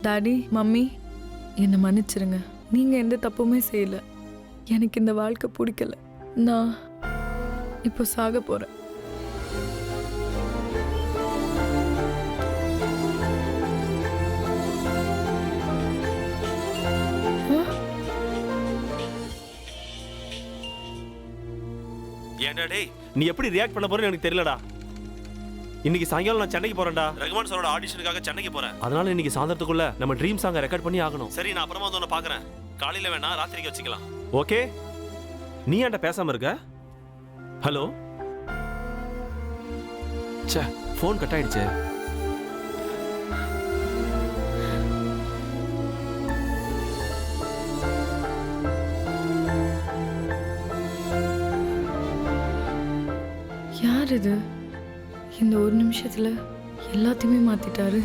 Daddy mummy என்னை மன்னிச்சிருங்க. நீங்கள் எந்த தப்புமே செய்யலை. எனக்கு இந்த வாழ்க்கை பிடிக்கல. நான் இப்போ சாக போகிறேன். ஏன்டா டேய், நீ எப்படி ரியாக்ட் பண்ண போறேன்னு எனக்கு தெரியலடா. இன்னைக்கு சாயங்காலம் நான் சென்னைக்கு போறேன்டா. ரகுமான் சாரோட ஆடிஷனுக்காக சென்னைக்கு போறேன். அதனால இன்னைக்கு சாயந்தரத்துக்குள்ள நம்ம ட்ரீம் சாங்கை ரெக்கார்ட் பண்ணி ஆகணும். சரி, நான் அப்புறமா வந்து உன்னை பார்க்கறேன். காலையில வேணா ராத்திரிக்கு வச்சுக்கலாம். ஓகே? நீ ஏன்டா பேசாம இருக்க? ஹலோ? ச்சே, ஃபோன் கட் ஆயிடுச்சே. யார் இது? இந்த ஒரு நிமிஷத்துல எல்லாத்தையுமே மாத்திட்டாரு.